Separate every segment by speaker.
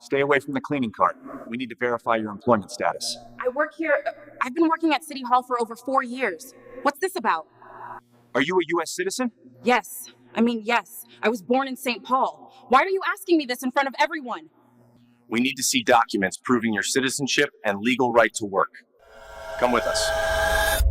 Speaker 1: Stay away from the cleaning cart. We need to verify your employment status.
Speaker 2: I work here. I've been working at City Hall for over 4 years. What's this about?
Speaker 1: Are you a U.S. citizen?
Speaker 2: Yes. Yes. I was born in St. Paul. Why are you asking me this in front of everyone?
Speaker 1: We need to see documents proving your citizenship and legal right to work. Come with us.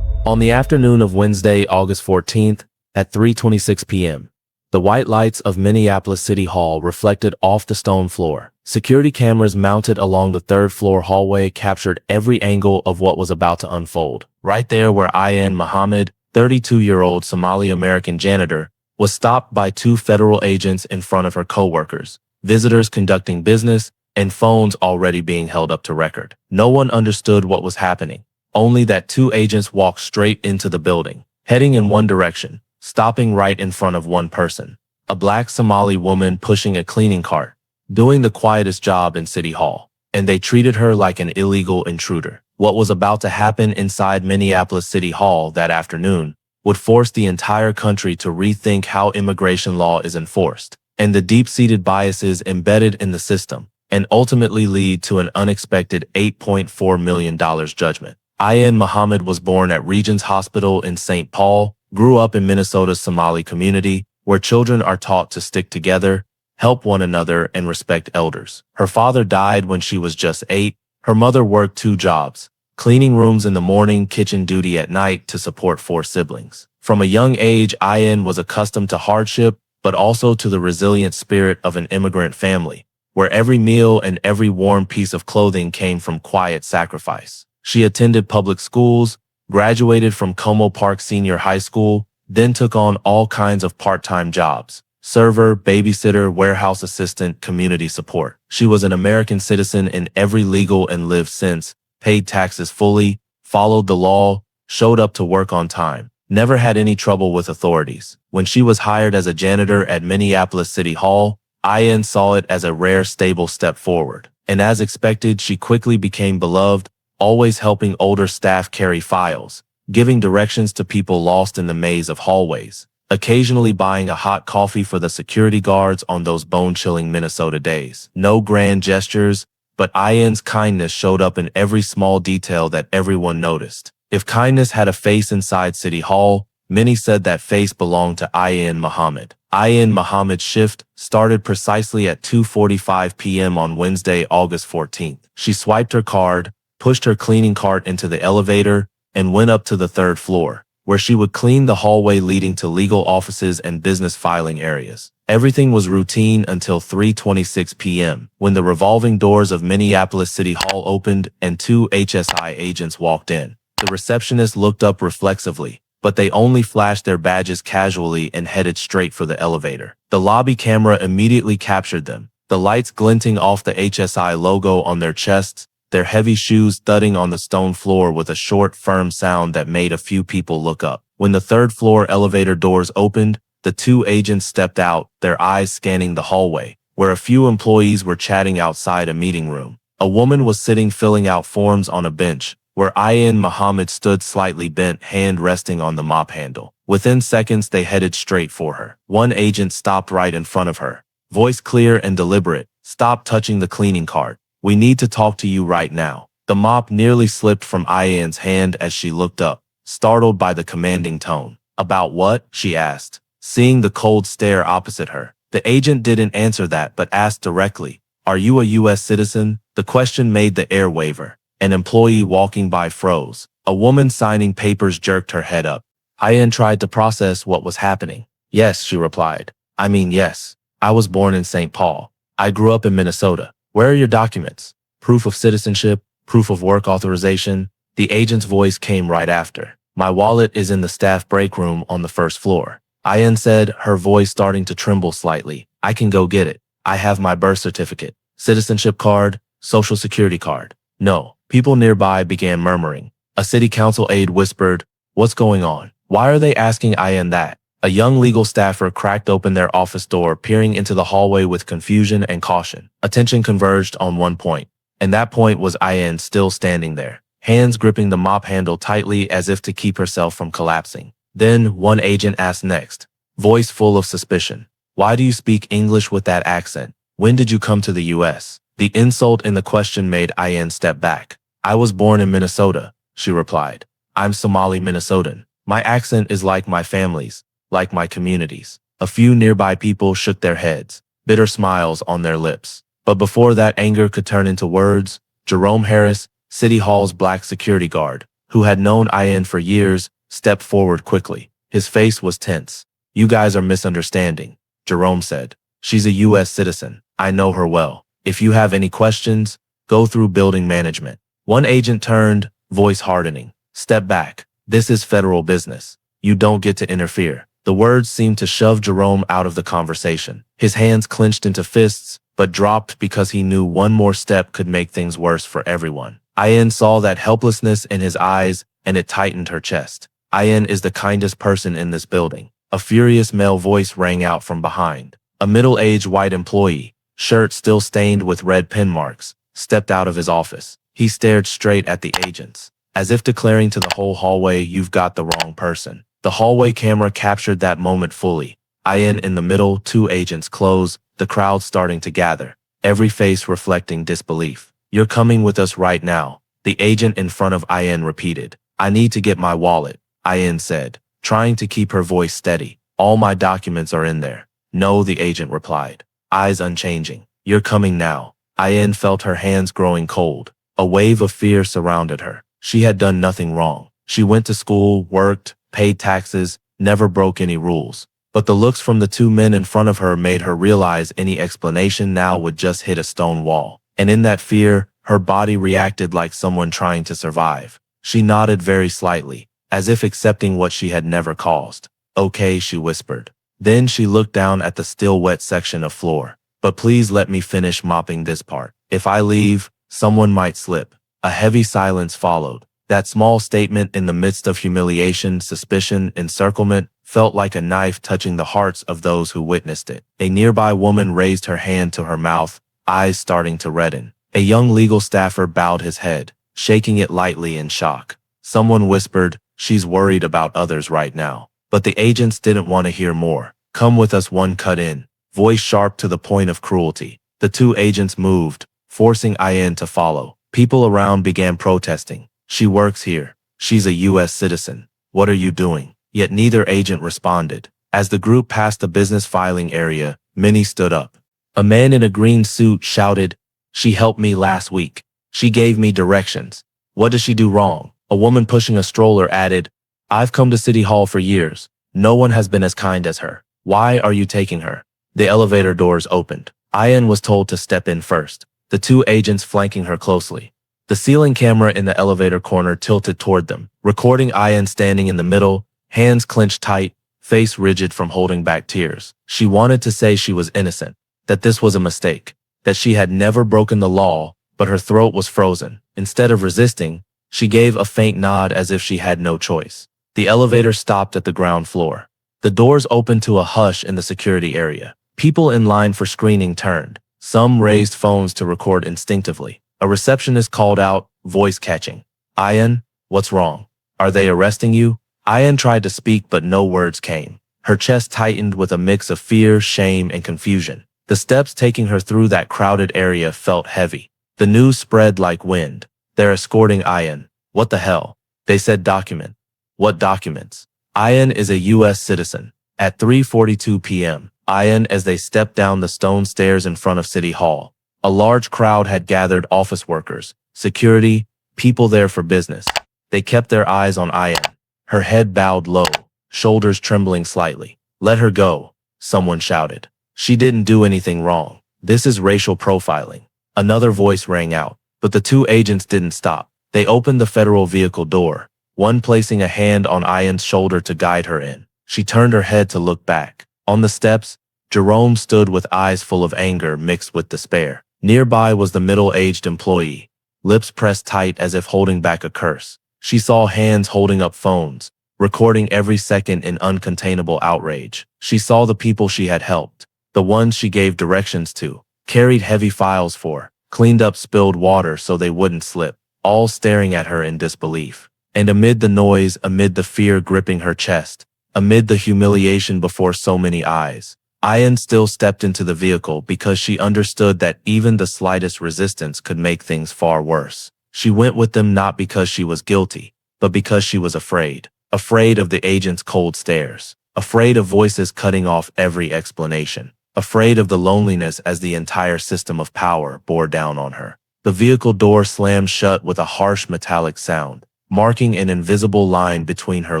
Speaker 3: On the afternoon of Wednesday, August 14th, at 3:26 p.m., the white lights of Minneapolis City Hall reflected off the stone floor. Security cameras mounted along the third-floor hallway captured every angle of what was about to unfold. Right there where Ayaan Mohamed, 32-year-old Somali-American janitor, was stopped by 2 federal agents in front of her coworkers, visitors conducting business, and phones already being held up to record. No one understood what was happening, only that 2 agents walked straight into the building, heading in one direction, stopping right in front of one person, a Black Somali woman pushing a cleaning cart, doing the quietest job in City Hall, and they treated her like an illegal intruder. What was about to happen inside Minneapolis City Hall that afternoon would force the entire country to rethink how immigration law is enforced, and the deep-seated biases embedded in the system, and ultimately lead to an unexpected $8.4 million judgment. Ayaan Mohamed was born at Regents Hospital in St. Paul, grew up in Minnesota's Somali community, where children are taught to stick together, help one another, and respect elders. Her father died when she was just 8. Her mother worked 2 jobs, cleaning rooms in the morning, kitchen duty at night, to support 4 siblings. From a young age, Ayaan was accustomed to hardship, but also to the resilient spirit of an immigrant family, where every meal and every warm piece of clothing came from quiet sacrifice. She attended public schools, graduated from Como Park Senior High School, then took on all kinds of part-time jobs: server, babysitter, warehouse assistant, community support. She was an American citizen in every legal and lived sense, paid taxes fully, followed the law, showed up to work on time, never had any trouble with authorities. When she was hired as a janitor at Minneapolis City Hall, Ayaan saw it as a rare, stable step forward. And as expected, she quickly became beloved, always helping older staff carry files, giving directions to people lost in the maze of hallways, occasionally buying a hot coffee for the security guards on those bone-chilling Minnesota days. No grand gestures, but Ayaan's kindness showed up in every small detail that everyone noticed. If kindness had a face inside City Hall, many said that face belonged to Ayaan Mohamed. Ayaan Mohamed's shift started precisely at 2:45 p.m. on Wednesday, August 14th. She swiped her card, pushed her cleaning cart into the elevator, and went up to the 3rd floor, where she would clean the hallway leading to legal offices and business filing areas. Everything was routine until 3:26 p.m., when the revolving doors of Minneapolis City Hall opened and 2 HSI agents walked in. The receptionist looked up reflexively, but they only flashed their badges casually and headed straight for the elevator. The lobby camera immediately captured them, the lights glinting off the HSI logo on their chests, their heavy shoes thudding on the stone floor with a short, firm sound that made a few people look up. When the 3rd floor elevator doors opened, the 2 agents stepped out, their eyes scanning the hallway, where a few employees were chatting outside a meeting room. A woman was sitting filling out forms on a bench, where Ayaan Mohamed stood slightly bent, hand resting on the mop handle. Within seconds, they headed straight for her. One agent stopped right in front of her, voice clear and deliberate. "Stop touching the cleaning cart. We need to talk to you right now." The mop nearly slipped from Ayaan's hand as she looked up, startled by the commanding tone. "About what?" she asked, seeing the cold stare opposite her. The agent didn't answer that, but asked directly, "Are you a U.S. citizen?" The question made the air waver. An employee walking by froze. A woman signing papers jerked her head up. Ayaan tried to process what was happening. "Yes," she replied. Yes. I was born in St. Paul. I grew up in Minnesota. Where are your documents? Proof of citizenship? Proof of work authorization?" The agent's voice came right after. "My wallet is in the staff break room on the 1st floor." Ayaan said, her voice starting to tremble slightly. "I can go get it. I have my birth certificate, citizenship card, social security card." "No." People nearby began murmuring. A city council aide whispered, "What's going on? Why are they asking Ayaan that?" A young legal staffer cracked open their office door, peering into the hallway with confusion and caution. Attention converged on one point, and that point was Ayaan still standing there, hands gripping the mop handle tightly as if to keep herself from collapsing. Then one agent asked next, voice full of suspicion, "Why do you speak English with that accent? When did you come to the U.S.?" The insult in the question made Ayaan step back. I was born in Minnesota, she replied. I'm Somali Minnesotan. My accent is like my family's, like my community's. A few nearby people shook their heads, bitter smiles on their lips. But before that anger could turn into words, Jerome Harris, City Hall's black security guard, who had known Ayaan for years, stepped forward quickly. His face was tense. You guys are misunderstanding, Jerome said. She's a U.S. citizen. I know her well. If you have any questions, go through building management. One agent turned, voice hardening. Step back. This is federal business. You don't get to interfere. The words seemed to shove Jerome out of the conversation. His hands clenched into fists, but dropped because he knew one more step could make things worse for everyone. Ayaan saw that helplessness in his eyes, and it tightened her chest. Ayaan is the kindest person in this building. A furious male voice rang out from behind. A middle-aged white employee, shirt still stained with red pen marks, stepped out of his office. He stared straight at the agents, as if declaring to the whole hallway, you've got the wrong person. The hallway camera captured that moment fully. Ayaan in the middle, two agents close, the crowd starting to gather, every face reflecting disbelief. You're coming with us right now, the agent in front of Ayaan repeated. I need to get my wallet, Ayaan said, trying to keep her voice steady. All my documents are in there. No, the agent replied, eyes unchanging. You're coming now. Ayaan felt her hands growing cold. A wave of fear surrounded her. She had done nothing wrong. She went to school, worked, paid taxes, never broke any rules. But the looks from the two men in front of her made her realize any explanation now would just hit a stone wall. And in that fear, her body reacted like someone trying to survive. She nodded very slightly, as if accepting what she had never caused. Okay, she whispered. Then she looked down at the still wet section of floor. But please let me finish mopping this part. If I leave, someone might slip. A heavy silence followed. That small statement in the midst of humiliation, suspicion, encirclement, felt like a knife touching the hearts of those who witnessed it. A nearby woman raised her hand to her mouth, eyes starting to redden. A young legal staffer bowed his head, shaking it lightly in shock. Someone whispered, she's worried about others right now. But the agents didn't want to hear more. Come with us, one cut in, voice sharp to the point of cruelty. The two agents moved, forcing Ayaan to follow. People around began protesting. She works here. She's a U.S. citizen. What are you doing? Yet neither agent responded. As the group passed the business filing area, many stood up. A man in a green suit shouted, she helped me last week. She gave me directions. What does she do wrong? A woman pushing a stroller added, I've come to City Hall for years. No one has been as kind as her. Why are you taking her? The elevator doors opened. Ayaan was told to step in first, the two agents flanking her closely. The ceiling camera in the elevator corner tilted toward them, recording Ayaan standing in the middle, hands clenched tight, face rigid from holding back tears. She wanted to say she was innocent, that this was a mistake, that she had never broken the law, but her throat was frozen. Instead of resisting, she gave a faint nod as if she had no choice. The elevator stopped at the ground floor. The doors opened to a hush in the security area. People in line for screening turned. Some raised phones to record instinctively. A receptionist called out, voice catching. Ayaan, what's wrong? Are they arresting you? Ayaan tried to speak, but no words came. Her chest tightened with a mix of fear, shame, and confusion. The steps taking her through that crowded area felt heavy. The news spread like wind. They're escorting Ayaan. What the hell? They said document. What documents? Ayaan is a U.S. citizen. At 3:42 p.m., Ayaan as they stepped down the stone stairs in front of City Hall. A large crowd had gathered, office workers, security, people there for business. They kept their eyes on Ayaan. Her head bowed low, shoulders trembling slightly. Let her go, someone shouted. She didn't do anything wrong. This is racial profiling. Another voice rang out, but the two agents didn't stop. They opened the federal vehicle door, one placing a hand on Ayaan's shoulder to guide her in. She turned her head to look back. On the steps, Jerome stood with eyes full of anger mixed with despair. Nearby was the middle-aged employee, lips pressed tight as if holding back a curse. She saw hands holding up phones, recording every second in uncontainable outrage. She saw the people she had helped, the ones she gave directions to, carried heavy files for, cleaned up spilled water so they wouldn't slip, all staring at her in disbelief. And amid the noise, amid the fear gripping her chest, amid the humiliation before so many eyes, Ayaan still stepped into the vehicle because she understood that even the slightest resistance could make things far worse. She went with them not because she was guilty, but because she was afraid. Afraid of the agent's cold stares. Afraid of voices cutting off every explanation. Afraid of the loneliness as the entire system of power bore down on her. The vehicle door slammed shut with a harsh metallic sound, marking an invisible line between her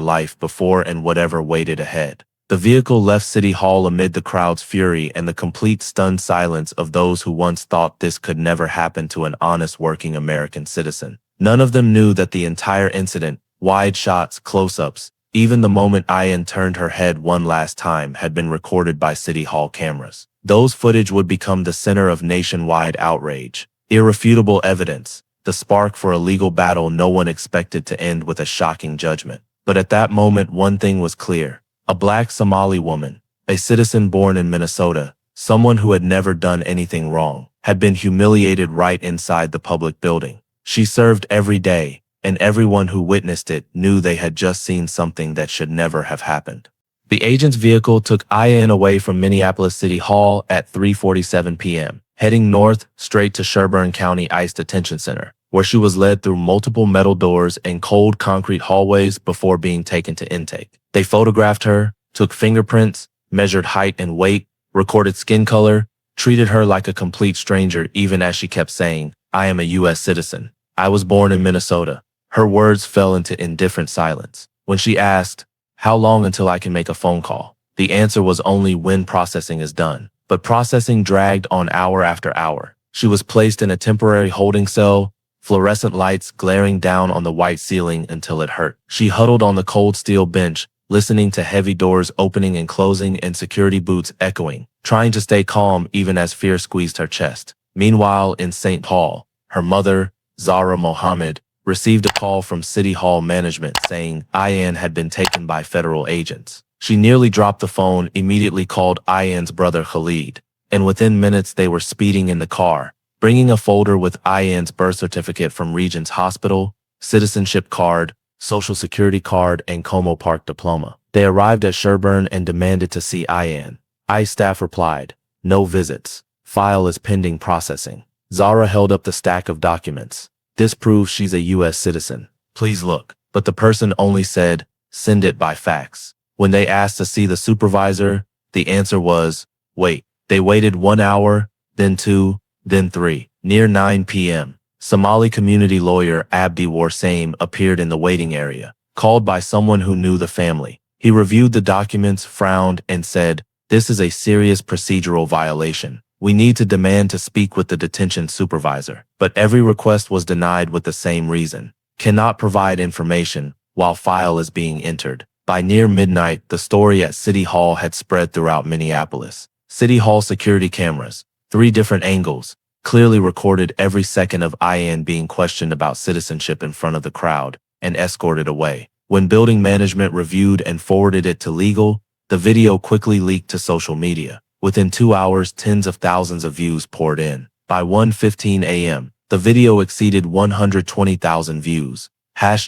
Speaker 3: life before and whatever waited ahead. The vehicle left City Hall amid the crowd's fury and the complete stunned silence of those who once thought this could never happen to an honest working American citizen. None of them knew that the entire incident, wide shots, close-ups, even the moment Ayaan turned her head one last time had been recorded by City Hall cameras. Those footage would become the center of nationwide outrage. Irrefutable evidence, the spark for a legal battle no one expected to end with a shocking judgment. But at that moment, one thing was clear. A Black Somali woman, a citizen born in Minnesota, someone who had never done anything wrong, had been humiliated right inside the public building. She served every day, and everyone who witnessed it knew they had just seen something that should never have happened. The agent's vehicle took Ayaan away from Minneapolis City Hall at 3:47 p.m., heading north straight to Sherburne County ICE Detention Center, where she was led through multiple metal doors and cold concrete hallways before being taken to intake. They photographed her, took fingerprints, measured height and weight, recorded skin color, treated her like a complete stranger even as she kept saying, "I am a U.S. citizen. I was born in Minnesota." Her words fell into indifferent silence. When she asked, "How long until I can make a phone call?" the answer was only when processing is done. But processing dragged on hour after hour. She was placed in a temporary holding cell, fluorescent lights glaring down on the white ceiling until it hurt. She huddled on the cold steel bench, listening to heavy doors opening and closing and security boots echoing, trying to stay calm even as fear squeezed her chest. Meanwhile, in St. Paul, her mother, Ayaan Mohamed, received a call from City Hall management saying Ayaan had been taken by federal agents. She nearly dropped the phone, immediately called Ayaan's brother Khalid, and within minutes they were speeding in the car, bringing a folder with Ayaan's birth certificate from Regent's Hospital, citizenship card, social security card, and Como Park diploma. They arrived at Sherburne and demanded to see Ayaan. ICE staff replied, "No visits. File is pending processing." Zara held up the stack of documents. "This proves she's a U.S. citizen. Please look." But the person only said, "Send it by fax." When they asked to see the supervisor, the answer was, "Wait." They waited 1 hour, then 2, then 3. Near 9 p.m., Somali community lawyer Abdi Warsaim appeared in the waiting area, called by someone who knew the family. He reviewed the documents, frowned, and said, "This is a serious procedural violation. We need to demand to speak with the detention supervisor." But every request was denied with the same reason: cannot provide information while file is being entered. By near midnight, the story at City Hall had spread throughout Minneapolis. City Hall security cameras, 3 different angles, clearly recorded every second of Ayaan being questioned about citizenship in front of the crowd and escorted away. When building management reviewed and forwarded it to legal, the video quickly leaked to social media. Within 2 hours, tens of thousands of views poured in. By 1:15 a.m., the video exceeded 120,000 views.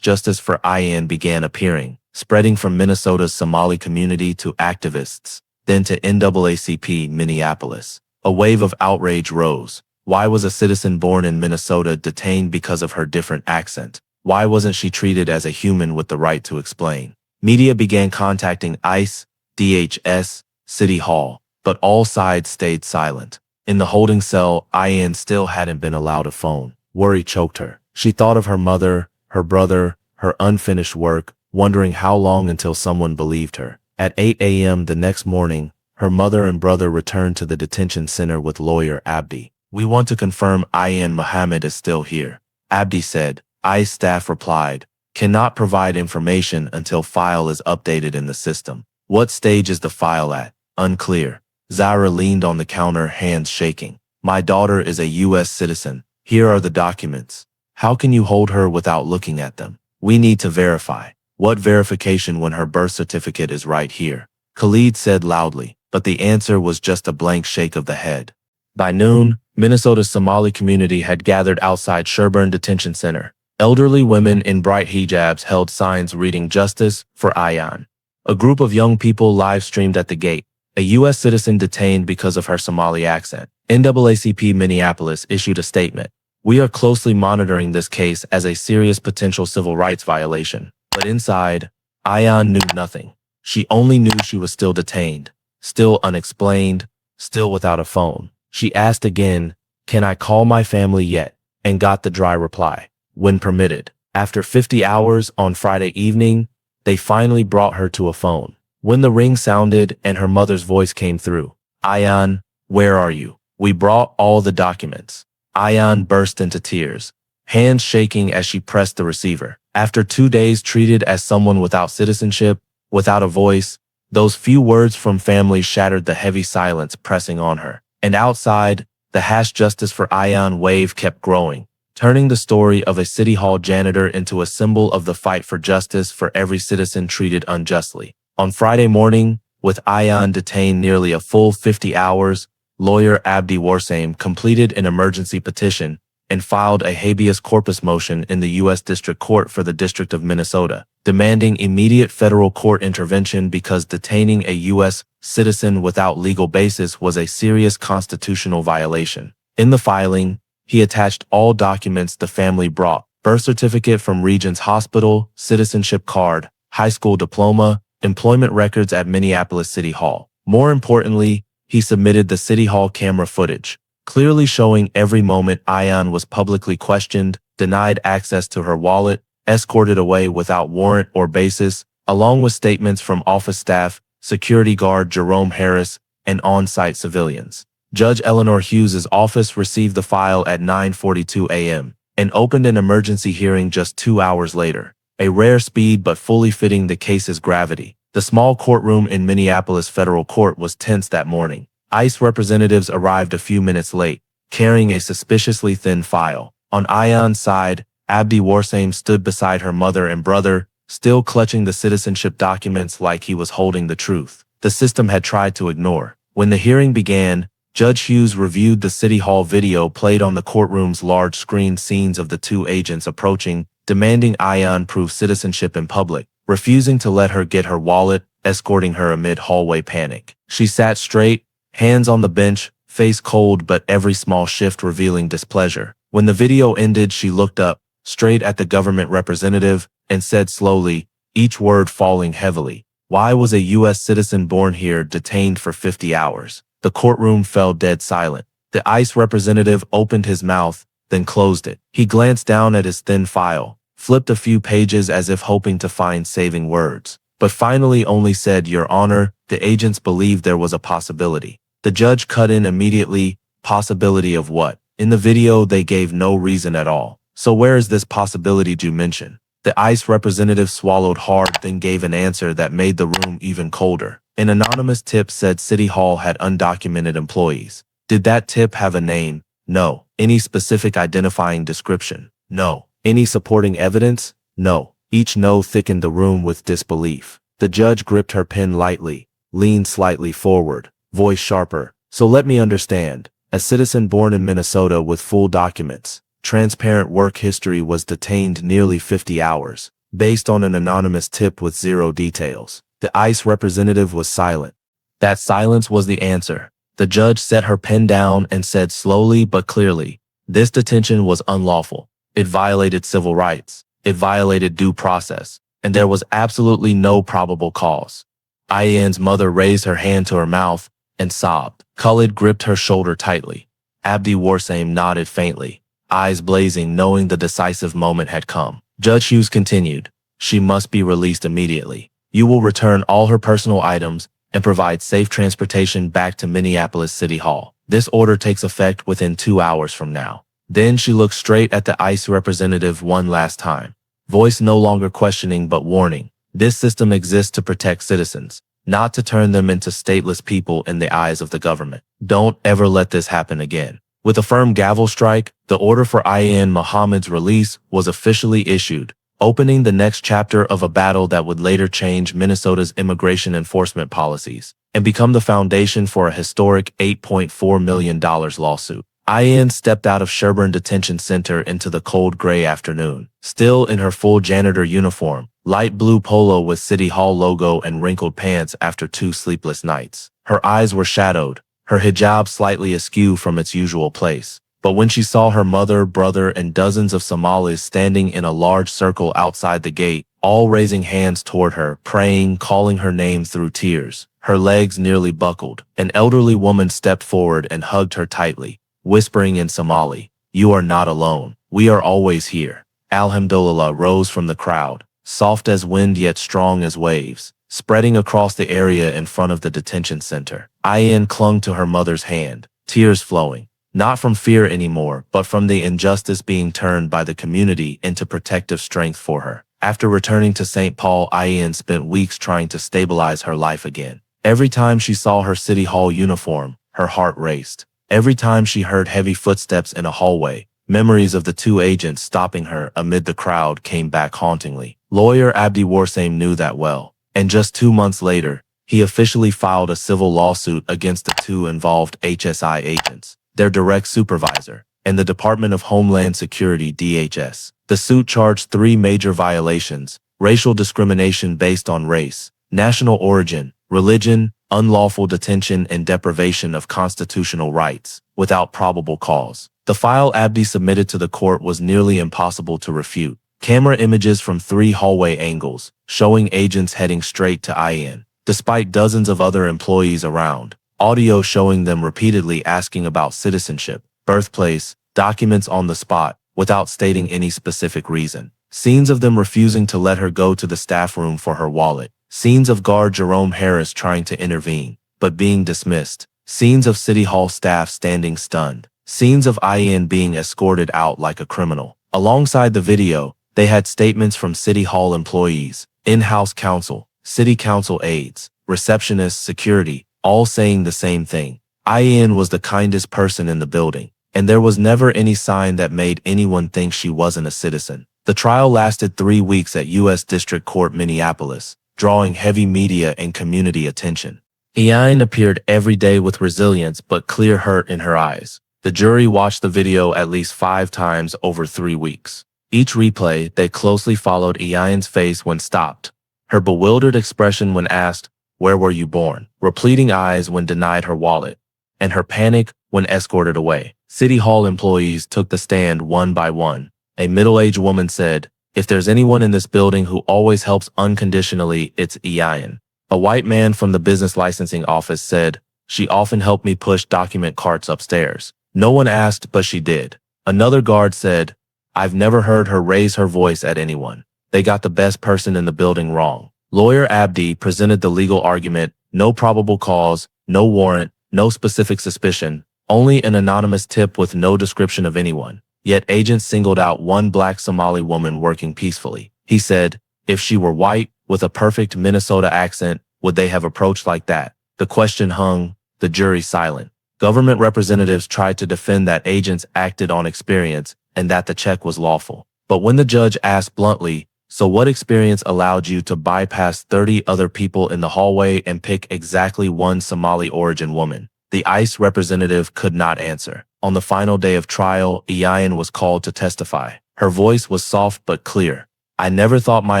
Speaker 3: #Justice for Ayaan began appearing, spreading from Minnesota's Somali community to activists, then to NAACP Minneapolis. A wave of outrage rose. Why was a citizen born in Minnesota detained because of her different accent? Why wasn't she treated as a human with the right to explain? Media began contacting ICE, DHS, City Hall, but all sides stayed silent. In the holding cell, Ayaan still hadn't been allowed a phone. Worry choked her. She thought of her mother, her brother, her unfinished work, wondering how long until someone believed her. At 8 a.m. the next morning, her mother and brother returned to the detention center with lawyer Abdi. "We want to confirm Ayaan Mohamed is still here," Abdi said. ICE staff replied, "Cannot provide information until file is updated in the system." "What stage is the file at?" "Unclear." Zara leaned on the counter, hands shaking. "My daughter is a U.S. citizen. Here are the documents. How can you hold her without looking at them? We need to verify." "What verification when her birth certificate is right here?" Khalid said loudly, but the answer was just a blank shake of the head. By noon, Minnesota's Somali community had gathered outside Sherburne Detention Center. Elderly women in bright hijabs held signs reading "Justice for Ayaan." A group of young people live-streamed at the gate, a U.S. citizen detained because of her Somali accent. NAACP Minneapolis issued a statement. We are closely monitoring this case as a serious potential civil rights violation. But inside, Ayaan knew nothing. She only knew she was still detained, still unexplained, still without a phone. She asked again, "Can I call my family yet?" and got the dry reply, "When permitted." After 50 hours on Friday evening, they finally brought her to a phone. When the ring sounded and her mother's voice came through, "Ayaan, where are you? We brought all the documents." Ayaan burst into tears, hands shaking as she pressed the receiver. After 2 days treated as someone without citizenship, without a voice, those few words from family shattered the heavy silence pressing on her. And outside, the #Justice for Ayaan wave kept growing, turning the story of a City Hall janitor into a symbol of the fight for justice for every citizen treated unjustly. On Friday morning, with Ayaan detained nearly a full 50 hours, lawyer Abdi Warsame completed an emergency petition and filed a habeas corpus motion in the U.S. District Court for the District of Minnesota, demanding immediate federal court intervention because detaining a U.S. citizen without legal basis was a serious constitutional violation. In the filing, he attached all documents the family brought: birth certificate from Regents Hospital, citizenship card, high school diploma, employment records at Minneapolis City Hall. More importantly, he submitted the City Hall camera footage, clearly showing every moment Ayaan was publicly questioned, denied access to her wallet, escorted away without warrant or basis, along with statements from office staff, security guard Jerome Harris, and on-site civilians. Judge Eleanor Hughes's office received the file at 9:42 a.m. and opened an emergency hearing just 2 hours later, a rare speed but fully fitting the case's gravity. The small courtroom in Minneapolis Federal Court was tense that morning. ICE representatives arrived a few minutes late, carrying a suspiciously thin file. On Ayaan's side, Abdi Warsame stood beside her mother and brother, still clutching the citizenship documents like he was holding the truth the system had tried to ignore. When the hearing began, Judge Hughes reviewed the City Hall video played on the courtroom's large screen scenes of the two agents approaching, demanding Ayaan prove citizenship in public, refusing to let her get her wallet, escorting her amid hallway panic. She sat straight, hands on the bench, face cold but every small shift revealing displeasure. When the video ended, she looked up, straight at the government representative, and said slowly, each word falling heavily, "Why was a U.S. citizen born here detained for 50 hours? The courtroom fell dead silent. The ICE representative opened his mouth, then closed it. He glanced down at his thin file, flipped a few pages as if hoping to find saving words, but finally only said, "Your Honor, the agents believed there was a possibility." The judge cut in immediately. Possibility of what? In the video, they gave no reason at all. So where is this possibility you mention? The ICE representative swallowed hard, then gave an answer that made the room even colder. An anonymous tip said City Hall had undocumented employees. Did that tip have a name? No. Any specific identifying description? No. Any supporting evidence? No. Each no thickened the room with disbelief. The judge gripped her pen lightly, leaned slightly forward, voice sharper. So let me understand. A citizen born in Minnesota with full documents, transparent work history was detained nearly 50 hours, based on an anonymous tip with zero details. The ICE representative was silent. That silence was the answer. The judge set her pen down and said slowly but clearly, this detention was unlawful. It violated civil rights. It violated due process. And there was absolutely no probable cause. Ayaan's mother raised her hand to her mouth and sobbed. Khalid gripped her shoulder tightly. Abdi Warsame nodded faintly, eyes blazing, knowing the decisive moment had come. Judge Hughes continued, "She must be released immediately. You will return all her personal items and provide safe transportation back to Minneapolis City Hall. This order takes effect within 2 hours from now." Then she looked straight at the ICE representative one last time, voice no longer questioning but warning. This system exists to protect citizens, not to turn them into stateless people in the eyes of the government. Don't ever let this happen again. With a firm gavel strike, the order for Ayaan Mohamed's release was officially issued, opening the next chapter of a battle that would later change Minnesota's immigration enforcement policies and become the foundation for a historic $8.4 million lawsuit. Ayaan stepped out of Sherburne Detention Center into the cold gray afternoon, still in her full janitor uniform, light blue polo with City Hall logo and wrinkled pants after 2 sleepless nights. Her eyes were shadowed, her hijab slightly askew from its usual place. But when she saw her mother, brother, and dozens of Somalis standing in a large circle outside the gate, all raising hands toward her, praying, calling her name through tears, her legs nearly buckled, an elderly woman stepped forward and hugged her tightly, whispering in Somali, "You are not alone. We are always here." Alhamdulillah rose from the crowd, soft as wind yet strong as waves, spreading across the area in front of the detention center. Ayaan clung to her mother's hand, tears flowing, not from fear anymore, but from the injustice being turned by the community into protective strength for her. After returning to St. Paul, Ayaan spent weeks trying to stabilize her life again. Every time she saw her City Hall uniform, her heart raced. Every time she heard heavy footsteps in a hallway, memories of the 2 agents stopping her amid the crowd came back hauntingly. Lawyer Abdi Warsame knew that well, and just 2 months later, he officially filed a civil lawsuit against the 2 involved HSI agents, their direct supervisor, and the Department of Homeland Security (DHS). The suit charged 3 major violations: racial discrimination based on race, national origin, religion, unlawful detention, and deprivation of constitutional rights, without probable cause. The file Abdi submitted to the court was nearly impossible to refute. Camera images from 3 hallway angles, showing agents heading straight to Ayaan, despite dozens of other employees around. Audio showing them repeatedly asking about citizenship, birthplace, documents on the spot, without stating any specific reason. Scenes of them refusing to let her go to the staff room for her wallet. Scenes of guard Jerome Harris trying to intervene, but being dismissed. Scenes of City Hall staff standing stunned. Scenes of Ayaan being escorted out like a criminal. Alongside the video, they had statements from City Hall employees, in-house counsel, city council aides, receptionists, security, all saying the same thing. Ayaan was the kindest person in the building, and there was never any sign that made anyone think she wasn't a citizen. The trial lasted 3 weeks at U.S. District Court, Minneapolis, drawing heavy media and community attention. Ayaan appeared every day with resilience but clear hurt in her eyes. The jury watched the video at least 5 times over 3 weeks. Each replay, they closely followed Ayaan's face when stopped, her bewildered expression when asked, "Where were you born?" Her pleading eyes when denied her wallet, and her panic when escorted away. City Hall employees took the stand one by one. A middle-aged woman said, "If there's anyone in this building who always helps unconditionally, it's Ayaan." A white man from the business licensing office said, "She often helped me push document carts upstairs. No one asked, but she did." Another guard said, "I've never heard her raise her voice at anyone. They got the best person in the building wrong." Lawyer Abdi presented the legal argument: no probable cause, no warrant, no specific suspicion, only an anonymous tip with no description of anyone. Yet agents singled out one Black Somali woman working peacefully. He said, if she were white, with a perfect Minnesota accent, would they have approached like that? The question hung, the jury silent. Government representatives tried to defend that agents acted on experience and that the check was lawful. But when the judge asked bluntly, "So what experience allowed you to bypass 30 other people in the hallway and pick exactly one Somali origin woman?" the ICE representative could not answer. On the final day of trial, Ayaan was called to testify. Her voice was soft but clear. "I never thought my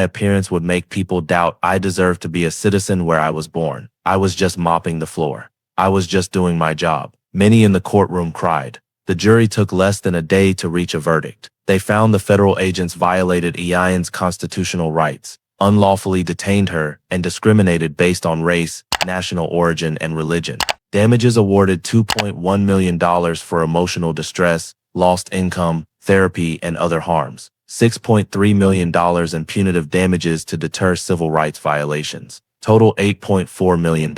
Speaker 3: appearance would make people doubt I deserve to be a citizen where I was born. I was just mopping the floor. I was just doing my job." Many in the courtroom cried. The jury took less than a day to reach a verdict. They found the federal agents violated Ayaan's constitutional rights, unlawfully detained her, and discriminated based on race, national origin, and religion. Damages awarded $2.1 million for emotional distress, lost income, therapy, and other harms. $6.3 million in punitive damages to deter civil rights violations. Total $8.4 million.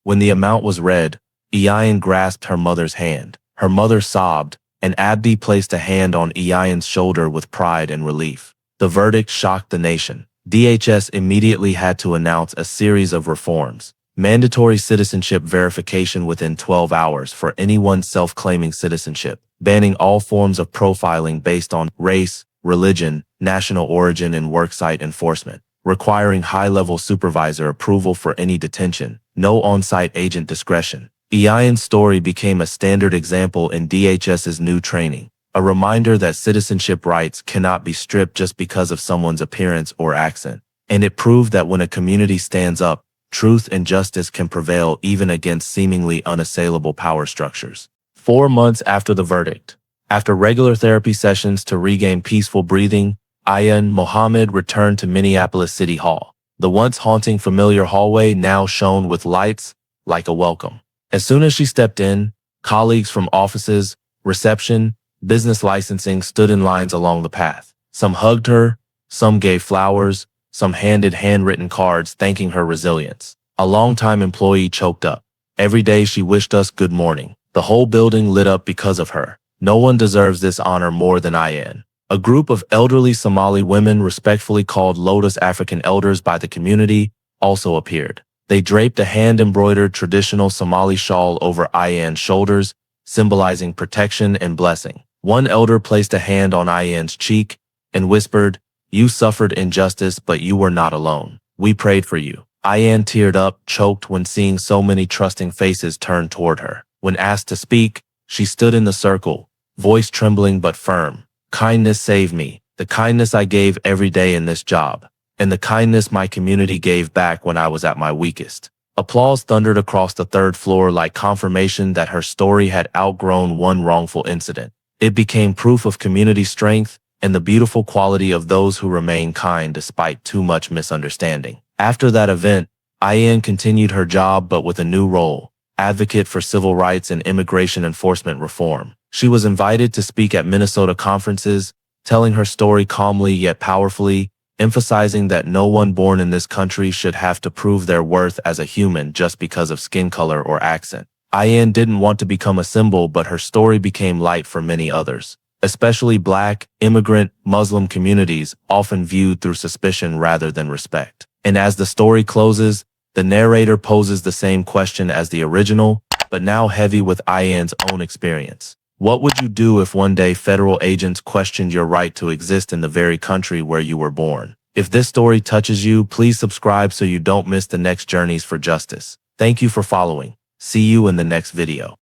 Speaker 3: When the amount was read, Ayaan grasped her mother's hand. Her mother sobbed, and Abdi placed a hand on Ayaan's shoulder with pride and relief. The verdict shocked the nation. DHS immediately had to announce a series of reforms. Mandatory citizenship verification within 12 hours for anyone self-claiming citizenship, banning all forms of profiling based on race, religion, national origin, and worksite enforcement, requiring high-level supervisor approval for any detention, no on-site agent discretion. Ayaan's story became a standard example in DHS's new training, a reminder that citizenship rights cannot be stripped just because of someone's appearance or accent. And it proved that when a community stands up, truth and justice can prevail even against seemingly unassailable power structures. 4 months after the verdict, after regular therapy sessions to regain peaceful breathing, Ayaan Mohamed returned to Minneapolis City Hall. The once haunting familiar hallway now shone with lights like a welcome. As soon as she stepped in, colleagues from offices, reception, business licensing stood in lines along the path. Some hugged her, some gave flowers, some handed handwritten cards thanking her resilience. A longtime employee choked up. Every day she wished us good morning. The whole building lit up because of her. No one deserves this honor more than Ayaan. A group of elderly Somali women respectfully called Lotus African elders by the community also appeared. They draped a hand-embroidered traditional Somali shawl over Ayaan's shoulders, symbolizing protection and blessing. One elder placed a hand on Ayaan's cheek and whispered, "You suffered injustice, but you were not alone. We prayed for you." Ayaan teared up, choked when seeing so many trusting faces turn toward her. When asked to speak, she stood in the circle, voice trembling but firm. "Kindness saved me, the kindness I gave every day in this job, and the kindness my community gave back when I was at my weakest." Applause thundered across the third floor like confirmation that her story had outgrown one wrongful incident. It became proof of community strength and the beautiful quality of those who remain kind despite too much misunderstanding. After that event, Ayaan continued her job but with a new role: advocate for civil rights and immigration enforcement reform. She was invited to speak at Minnesota conferences, telling her story calmly yet powerfully, emphasizing that no one born in this country should have to prove their worth as a human just because of skin color or accent. Ayaan didn't want to become a symbol, but her story became light for many others, especially Black, immigrant, Muslim communities, often viewed through suspicion rather than respect. And as the story closes, the narrator poses the same question as the original, but now heavy with Ayaan's own experience. What would you do if one day federal agents questioned your right to exist in the very country where you were born? If this story touches you, please subscribe so you don't miss the next journeys for justice. Thank you for following. See you in the next video.